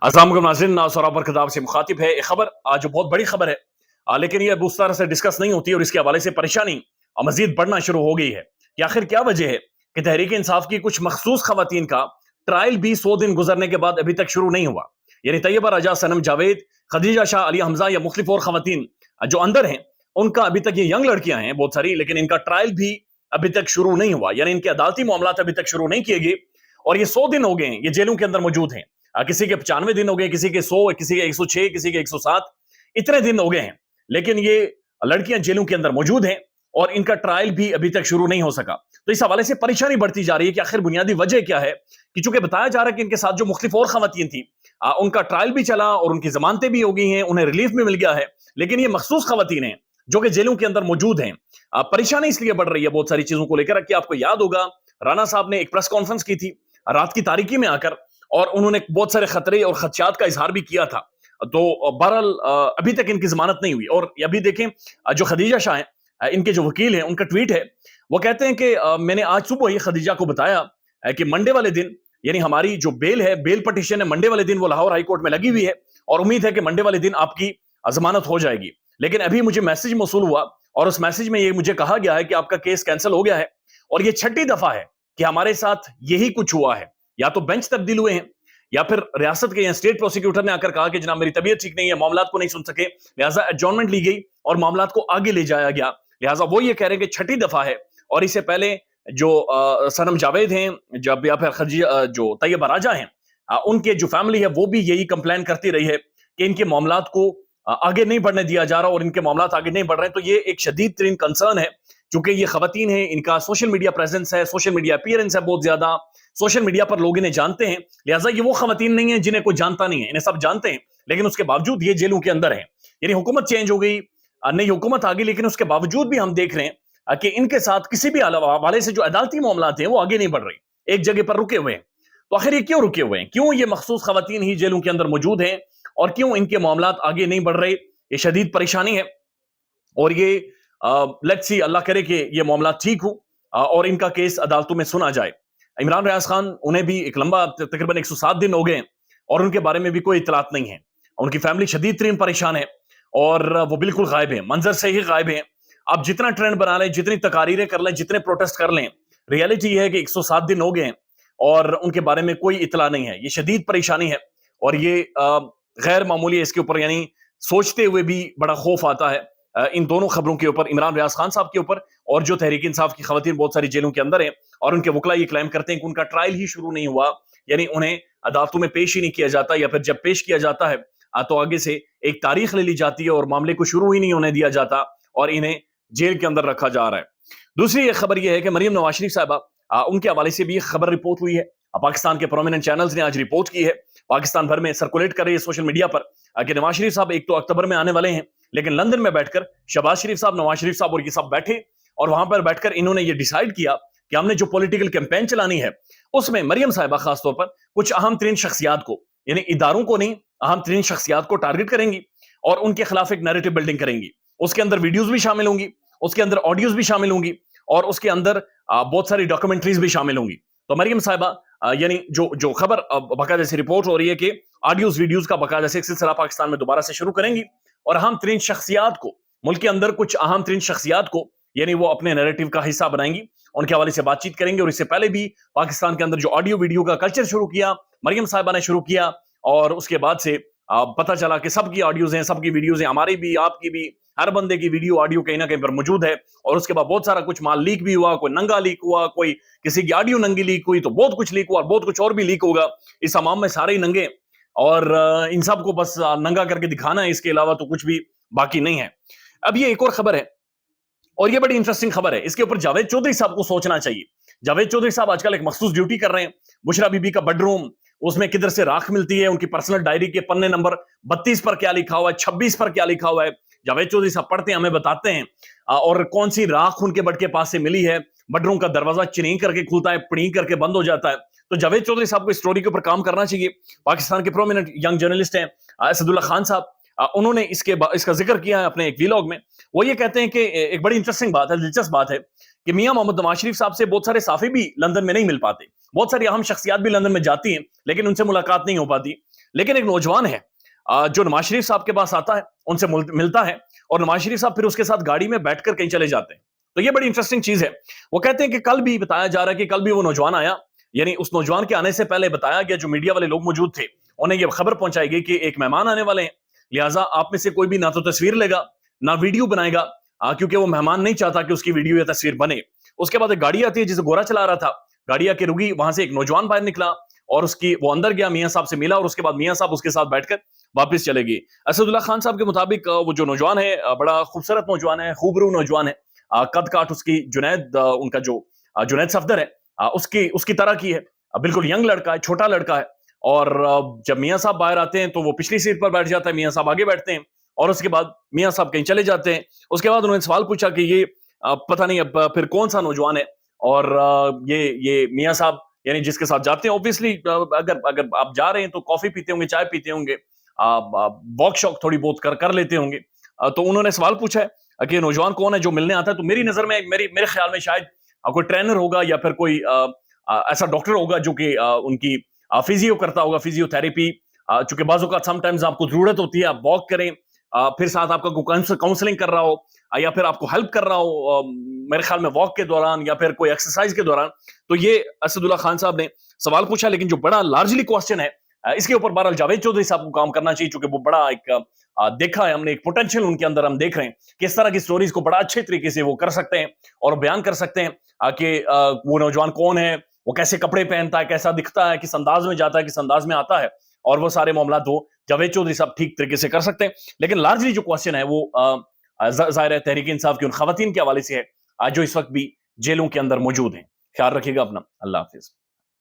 अस्सलाम वालेकुम नाज़रीन, सौरभ खताब से मुखातिब है। एक खबर जो बहुत बड़ी खबर है, लेकिन ये उस तरह से डिस्कस नहीं होती और इसके हवाले से परेशानी मजीद बढ़ना शुरू हो गई है कि आखिर क्या वजह है कि तहरीक इंसाफ की कुछ मखसूस खवातीन का ट्रायल भी 100 दिन गुजरने के बाद अभी तक शुरू नहीं हुआ। यानी तैयबा राजा, सनम जावेद, खदीजा शाह, अलिया हमजा या मुख्तलिफ और खवातीन जो अंदर हैं, उनका अभी तक, ये यंग लड़कियां हैं बहुत सारी, लेकिन इनका ट्रायल भी अभी तक शुरू नहीं हुआ। यानी इनके अदालती मामलात अभी तक शुरू नहीं किए गए और ये 100 दिन हो गए हैं, ये जेलों के अंदर मौजूद हैं। किसी के 95 दिन हो गए, किसी के 100, किसी के 106, किसी के 107, इतने दिन हो गए हैं, लेकिन ये लड़कियां जेलों के अंदर मौजूद हैं और इनका ट्रायल भी अभी तक शुरू नहीं हो सका। तो इस हवाले से परेशानी बढ़ती जा रही है कि आखिर बुनियादी वजह क्या है, कि चूंकि बताया जा रहा है कि इनके साथ जो मुख्तलिफ और खवातीन थी, उनका ट्रायल भी चला और उनकी जमानतें भी हो गई हैं, उन्हें रिलीफ भी मिल गया है, लेकिन ये मखसूस खवातीन हैं जो कि जेलों के अंदर मौजूद हैं। परेशानी इसलिए बढ़ रही है बहुत सारी चीजों को लेकर कि आपको याद होगा, राना साहब ने एक प्रेस कॉन्फ्रेंस की थी रात की तारीकी में आकर, और उन्होंने बहुत सारे खतरे और खदशात का इजहार भी किया था। तो बहरहाल अभी तक इनकी जमानत नहीं हुई। और अभी देखें, जो खदीजा शाह हैं, इनके जो वकील हैं, उनका ट्वीट है, वो कहते हैं कि मैंने आज सुबह ही खदीजा को बताया कि मंडे वाले दिन, यानी हमारी जो बेल है, बेल पटिशन है, मंडे वाले दिन वो लाहौर हाई कोर्ट में लगी हुई है और उम्मीद है कि मंडे वाले दिन आपकी जमानत हो जाएगी। लेकिन अभी मुझे मैसेज मौसूल हुआ और उस मैसेज में ये मुझे कहा गया है कि आपका केस कैंसिल हो गया है। और ये 6ठी दफा है कि हमारे साथ यही कुछ हुआ है। या तो बेंच तब्दील हुए हैं, या फिर रियासत के या स्टेट प्रोसिक्यूटर ने आकर कहा कि जनाब मेरी तबीयत ठीक नहीं है, मामलात को नहीं सुन सके, लिहाजा एडजॉर्नमेंट ली गई और मामलात को आगे ले जाया गया। लिहाजा वो ये कह रहे हैं कि 6ठी दफा है। और इससे पहले जो सनम जावेद हैं, जब, या फिर खदीजा, जो तैयबा राजा हैं, उनके जो फैमिली है वो भी यही कंप्लेन करती रही है कि इनके मामलात को आगे नहीं बढ़ने दिया जा रहा और इनके मामलात आगे नहीं बढ़ रहे हैं। तो ये एक शदीद तरीन कंसर्न है, क्योंकि ये खवातीन है, इनका सोशल मीडिया प्रेजेंस है, सोशल मीडिया अपीयरेंस है बहुत ज्यादा, सोशल मीडिया पर लोग इन्हें जानते हैं। लिहाजा ये वो खवातीन नहीं है जिन्हें कोई जानता नहीं है, इन्हें सब जानते हैं, लेकिन उसके बावजूद ये जेलों के अंदर है। यानी हुकूमत चेंज हो गई, नई हुकूमत आ गई, लेकिन उसके बावजूद भी हम देख रहे हैं कि इनके साथ किसी भी हवाले से जो अदालती मामलात हैं वो आगे नहीं बढ़ रही, एक जगह पर रुके हुए हैं। तो आखिर ये क्यों रुके हुए हैं, क्यों ये मखसूस खवातीन ही जेलों के अंदर मौजूद हैं और क्यों इनके मामलात आगे नहीं बढ़ रहे? ये शदीद परेशानी है। और ये लेट्स सी, अल्लाह करे कि ये मामला ठीक हो और इनका केस अदालतों में सुना जाए। इमरान रियाज खान, उन्हें भी एक लंबा तकरीबन 107 दिन हो गए और उनके बारे में भी कोई इतलात नहीं है। उनकी फैमिली शदीद तरीन परेशान है और वो बिल्कुल गायब है, मंजर से ही गायब है। आप जितना ट्रेंड बना लें, जितनी तकारीरें कर लें, जितने प्रोटेस्ट कर लें, रियलिटी ये है कि 107 दिन हो गए हैं और उनके बारे में कोई इतला नहीं है। ये शदीद परेशानी है और ये गैर मामूली है। इसके ऊपर यानी सोचते हुए भी बड़ा खौफ आता है इन दोनों खबरों के ऊपर, इमरान रियाज खान साहब के ऊपर और जो तहरीक इंसाफ की खवातीन बहुत सारी जेलों के अंदर हैं और उनके वकला ये क्लेम करते हैं कि उनका ट्रायल ही शुरू नहीं हुआ, यानी उन्हें अदालतों में पेश ही नहीं किया जाता, या फिर जब पेश किया जाता है तो आगे से एक तारीख ले ली जाती है और मामले को शुरू ही नहीं होने दिया जाता और इन्हें जेल के अंदर रखा जा रहा है। दूसरी एक खबर यह है कि मरियम नवाज शरीफ साहबा, उनके हवाले से भी खबर रिपोर्ट हुई है। पाकिस्तान के प्रोमिनेंट चैनल्स ने आज रिपोर्ट की है, पाकिस्तान भर में सर्कुलेट कर रही है सोशल मीडिया पर कि नवाज शरीफ साहब 1 अक्टूबर में आने वाले हैं, लेकिन लंदन में बैठकर शहबाज शरीफ साहब, नवाज शरीफ साहब और ये सब बैठे और वहां पर बैठकर इन्होंने ये डिसाइड किया कि हमने जो पॉलिटिकल कैंपेन चलानी है उसमें मरियम साहिबा खासतौर पर कुछ अहम तरीन शख्सियात को, यानी इदारों को नहीं, अहम तरीन शख्सियात को टारगेट करेंगी और उनके खिलाफ एक नैरेटिव बिल्डिंग करेंगी। उसके अंदर वीडियोज भी शामिल होंगी, उसके अंदर ऑडियोज भी शामिल होंगी और उसके अंदर बहुत सारी डॉक्यूमेंट्रीज भी शामिल होंगी। तो मरियम साहिबा, यानी जो जो खबर बाकायदा से रिपोर्ट हो रही है कि ऑडियोज वीडियोज का बाकायदा से एक सिलसिला पाकिस्तान में दोबारा से शुरू करेंगी और अहम तरीन शख्सियात को, मुल्क के अंदर कुछ अहम तरीन शख्सियात को, यानी वो अपने नैरेटिव का हिस्सा बनाएंगी, उनके हवाले से बातचीत करेंगे। और इससे पहले भी पाकिस्तान के अंदर जो ऑडियो वीडियो का कल्चर शुरू किया, मरियम साहिबा ने शुरू किया और उसके बाद से पता चला कि सबकी ऑडियोज हैं, सबकी वीडियोज हैं, हमारी भी, आपकी भी, हर बंदे की वीडियो ऑडियो कहीं ना कहीं पर मौजूद है। और उसके बाद बहुत सारा कुछ माल लीक भी हुआ, कोई नंगा लीक हुआ, कोई किसी की ऑडियो नंगी लीक हुई, तो बहुत कुछ लीक हुआ और बहुत कुछ और भी लीक होगा। इस तमाम में सारे ही नंगे और इन सब को बस नंगा करके दिखाना है, इसके अलावा तो कुछ भी बाकी नहीं है। अब ये एक और खबर है और ये बड़ी इंटरेस्टिंग खबर है, इसके ऊपर जावेद चौधरी साहब को सोचना चाहिए। जावेद चौधरी साहब आजकल एक मखसूस ड्यूटी कर रहे हैं, बुशरा बीबी का बेडरूम, उसमें किधर से राख मिलती है, उनकी पर्सनल डायरी के पन्ने नंबर 32 पर क्या लिखा हुआ है, 26 पर क्या लिखा हुआ है, जावेद चौधरी साहब पढ़ते हैं, हमें बताते हैं और कौन सी राख उनके बेड के पास से मिली है। बेडरूम का दरवाजा चिनी करके खुलता है, पड़ी करके बंद हो जाता है। तो जावेद चौधरी साहब को इस स्टोरी के ऊपर काम करना चाहिए। पाकिस्तान के प्रोमिनेंट यंग जर्नलिस्ट हैं असदुल्ला खान साहब, उन्होंने इसका जिक्र किया है अपने एक वीलॉग में। वो ये कहते हैं कि एक बड़ी इंटरेस्टिंग बात है, दिलचस्प बात है कि मियां मोहम्मद नवाज शरीफ साहब से बहुत सारे साफी भी लंदन में नहीं मिल पाते, बहुत सारी अहम शख्सियात भी लंदन में जाती हैं लेकिन उनसे मुलाकात नहीं हो पाती। لیکن ایک نوجوان ہے جو نواز شریف صاحب کے پاس آتا ہے، ان سے ملتا ہے، اور نواز شریف صاحب پھر اس کے ساتھ گاڑی میں بیٹھ کر کہیں چلے جاتے ہیں. تو یہ بڑی انٹرسٹنگ چیز ہے. وہ کہتے ہیں کہ کل بھی بتایا جا رہا ہے کہ کل بھی وہ نوجوان آیا، یعنی اس نوجوان کے آنے سے پہلے بتایا گیا، جو میڈیا والے لوگ موجود تھے انہیں یہ خبر پہنچائی گئی کہ ایک مہمان آنے والے ہیں، لہٰذا آپ میں سے کوئی بھی نہ تو تصویر لے گا نہ ویڈیو بنائے گا، کیونکہ وہ مہمان نہیں چاہتا کہ اس کی ویڈیو یا تصویر بنے. اس کے بعد ایک گاڑی آتی ہے جسے گورا چلا رہا تھا، گاڑی آ کے رکی، وہاں سے ایک نوجوان باہر نکلا اور وہ اندر گیا، میاں صاحب سے ملا، اور اس کے بعد میاں صاحب اس کے ساتھ بیٹھ کر واپس چلے گئے. اسد اللہ خان صاحب کے مطابق وہ جو نوجوان ہے بڑا خوبصورت نوجوان ہے، خوبرو نوجوان ہے، قد کاٹ اس کی جنید، ان کا جو جنید صفدر ہے اس کی طرح کی ہے، بالکل ینگ لڑکا ہے، چھوٹا لڑکا ہے. اور جب میاں صاحب باہر آتے ہیں تو وہ پچھلی سیٹ پر بیٹھ جاتا ہے، میاں صاحب آگے بیٹھتے ہیں، اور اس کے بعد میاں صاحب کہیں چلے جاتے ہیں. اس کے بعد انہوں نے سوال پوچھا کہ یہ پتہ نہیں اب پھر کون سا نوجوان ہے، اور یہ میاں صاحب یعنی جس کے ساتھ جاتے ہیں، اوبیسلی اگر آپ جا رہے ہیں تو کافی پیتے ہوں گے، چائے پیتے ہوں گے، واک شوق تھوڑی بہت کر لیتے ہوں گے. تو انہوں نے سوال پوچھا ہے کہ یہ نوجوان کون ہے جو ملنے آتا ہے. تو میری نظر میں میرے خیال میں شاید کوئی ٹرینر ہوگا یا پھر کوئی ایسا ڈاکٹر ہوگا جو کہ ان کی فیزیو کرتا ہوگا، فیزیو تھراپی، چونکہ بعض اوقات سم ٹائمز آپ کو ضرورت ہوتی ہے آپ واک کریں، پھر ساتھ آپ کا کوئی کاؤنسلنگ کر رہا ہو یا پھر آپ کو ہیلپ کر رہا ہو، میرے خیال میں واک کے دوران یا پھر کوئی ایکسرسائز کے دوران. تو یہ اسد اللہ خان صاحب نے سوال پوچھا. لیکن جو بڑا لارجلی کوسچن ہے اس کے اوپر بہرحال جاوید چودھری صاحب کو کام کرنا چاہیے، چونکہ وہ بڑا ایک دیکھا ہے ہم نے، ایک پوٹینشیل ان کے اندر ہم دیکھ رہے ہیں کہ اس طرح کی سٹوریز کو بڑا اچھے طریقے سے وہ کر سکتے ہیں اور بیان کر سکتے ہیں کہ وہ نوجوان کون ہے، وہ کیسے کپڑے پہنتا ہے، کیسا دکھتا ہے، کس انداز میں جاتا ہے، کس انداز میں آتا ہے، اور وہ سارے معاملات وہ جاوید چودھری صاحب ٹھیک طریقے سے کر سکتے ہیں. لیکن لارجلی جو کوسچن ہے وہ ظاہر ہے تحریک انصاف کی ان خواتین کے حوالے سے ہے جو اس وقت بھی جیلوں کے اندر موجود ہیں. خیال رکھیے گا اپنا. اللہ حافظ.